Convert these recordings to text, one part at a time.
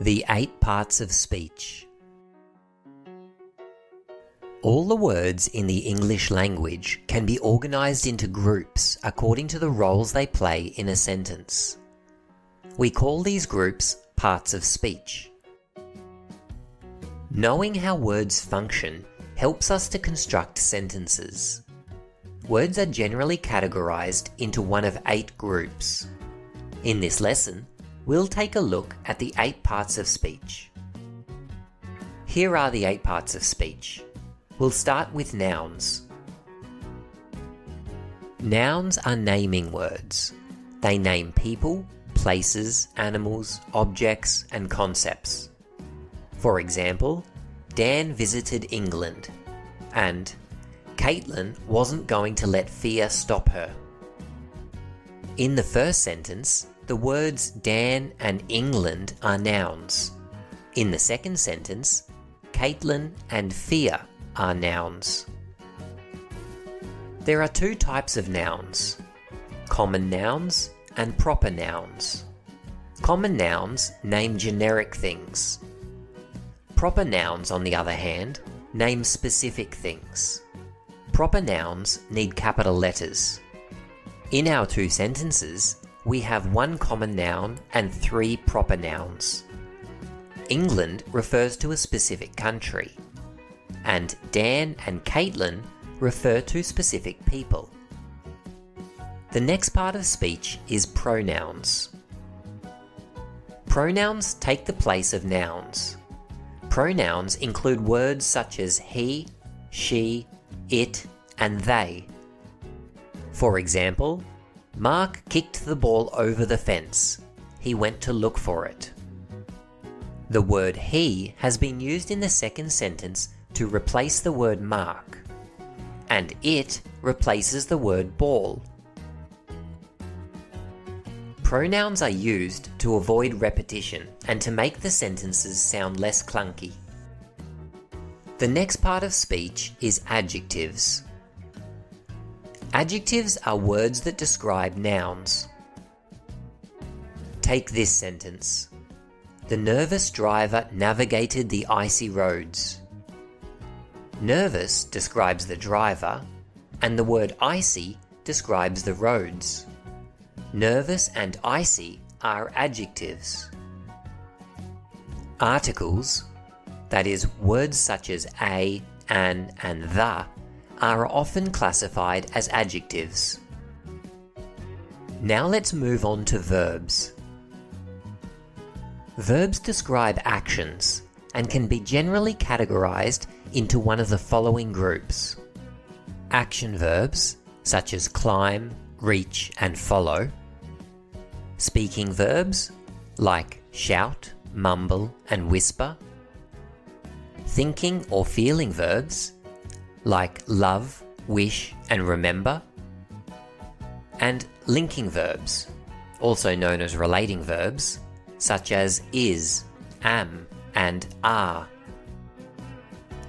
The 8 parts of speech. All the words in the English language can be organized into groups according to the roles they play in a sentence. We call these groups parts of speech. Knowing how words function helps us to construct sentences. Words are generally categorized into one of 8 groups. In this lesson, we'll take a look at the 8 parts of speech. Here are the 8 parts of speech. We'll start with nouns. Nouns are naming words. They name people, places, animals, objects, and concepts. For example, Dan visited England, and Caitlin wasn't going to let fear stop her. In the first sentence, the words Dan and England are nouns. In the second sentence, Caitlin and fear are nouns. There are 2 types of nouns: common nouns and proper nouns. Common nouns name generic things. Proper nouns, on the other hand, name specific things. Proper nouns need capital letters. In our 2 sentences, we have 1 common noun and 3 proper nouns. England refers to a specific country, and Dan and Caitlin refer to specific people. The next part of speech is pronouns. Pronouns take the place of nouns. Pronouns include words such as he, she, it, and they. For example, Mark kicked the ball over the fence. He went to look for it. The word he has been used in the second sentence to replace the word Mark, and it replaces the word ball. Pronouns are used to avoid repetition and to make the sentences sound less clunky. The next part of speech is adjectives. Adjectives are words that describe nouns. Take this sentence. The nervous driver navigated the icy roads. Nervous describes the driver, and the word icy describes the roads. Nervous and icy are adjectives. Articles, that is, words such as a, an, and the, are often classified as adjectives. Now let's move on to verbs. Verbs describe actions and can be generally categorized into one of the following groups: action verbs, such as climb, reach, and follow; speaking verbs, like shout, mumble, and whisper; thinking or feeling verbs, like love, wish, and remember; and linking verbs, also known as relating verbs, such as is, am, and are.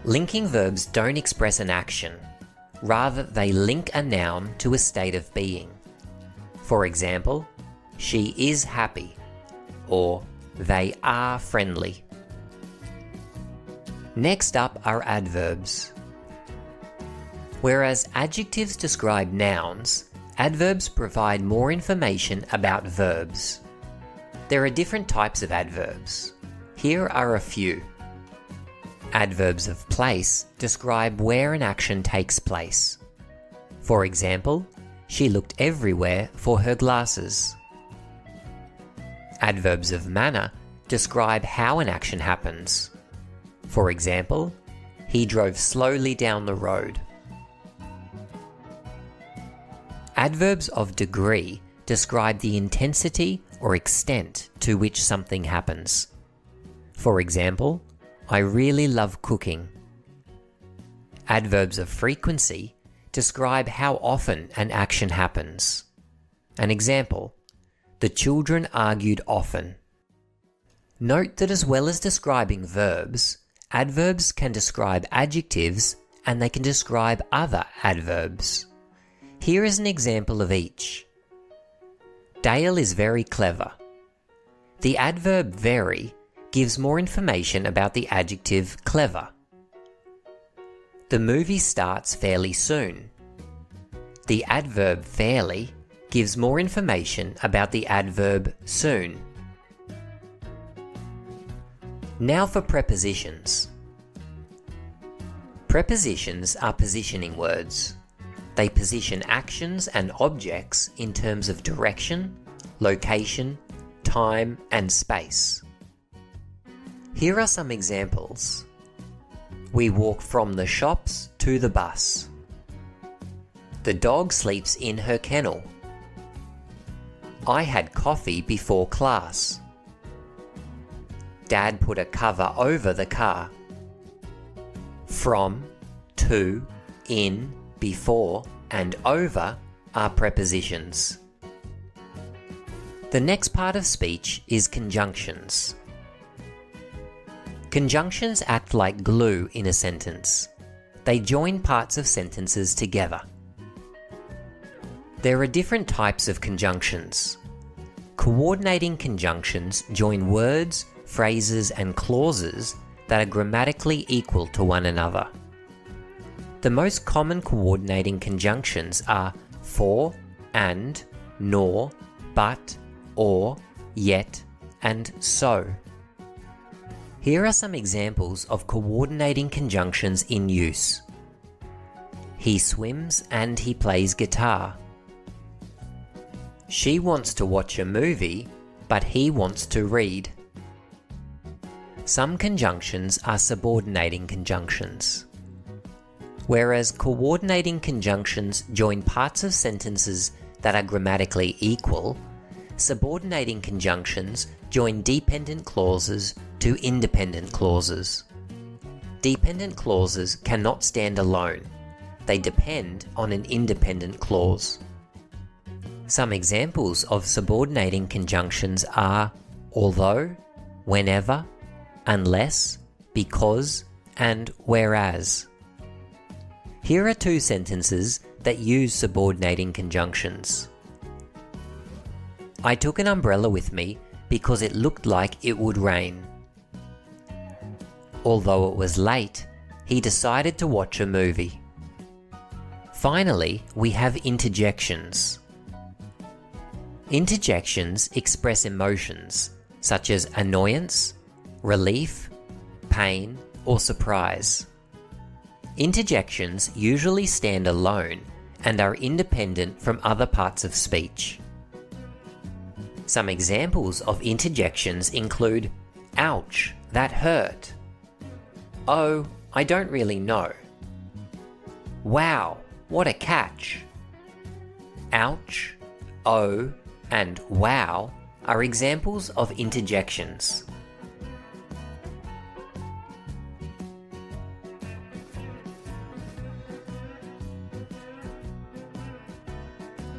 Linking verbs don't express an action, rather they link a noun to a state of being. For example, she is happy, or they are friendly. Next up are adverbs. Whereas adjectives describe nouns, adverbs provide more information about verbs. There are different types of adverbs. Here are a few. Adverbs of place describe where an action takes place. For example, she looked everywhere for her glasses. Adverbs of manner describe how an action happens. For example, he drove slowly down the road. Adverbs of degree describe the intensity or extent to which something happens. For example, I really love cooking. Adverbs of frequency describe how often an action happens. An example, the children argued often. Note that as well as describing verbs, adverbs can describe adjectives and they can describe other adverbs. Here is an example of each. Dale is very clever. The adverb very gives more information about the adjective clever. The movie starts fairly soon. The adverb fairly gives more information about the adverb soon. Now for prepositions. Prepositions are positioning words. They position actions and objects in terms of direction, location, time, and space. Here are some examples. We walk from the shops to the bus. The dog sleeps in her kennel. I had coffee before class. Dad put a cover over the car. From, to, in, before, and over are prepositions. The next part of speech is conjunctions. Conjunctions act like glue in a sentence. They join parts of sentences together. There are different types of conjunctions. Coordinating conjunctions join words, phrases, and clauses that are grammatically equal to one another. The most common coordinating conjunctions are for, and, nor, but, or, yet, and so. Here are some examples of coordinating conjunctions in use. He swims and he plays guitar. She wants to watch a movie, but he wants to read. Some conjunctions are subordinating conjunctions. Whereas coordinating conjunctions join parts of sentences that are grammatically equal, subordinating conjunctions join dependent clauses to independent clauses. Dependent clauses cannot stand alone. They depend on an independent clause. Some examples of subordinating conjunctions are although, whenever, unless, because, and whereas. Here are two sentences that use subordinating conjunctions. I took an umbrella with me because it looked like it would rain. Although it was late, he decided to watch a movie. Finally, we have interjections. Interjections express emotions such as annoyance, relief, pain, or surprise. Interjections usually stand alone and are independent from other parts of speech. Some examples of interjections include, ouch, that hurt. Oh, I don't really know. Wow, what a catch. Ouch, oh, and wow are examples of interjections.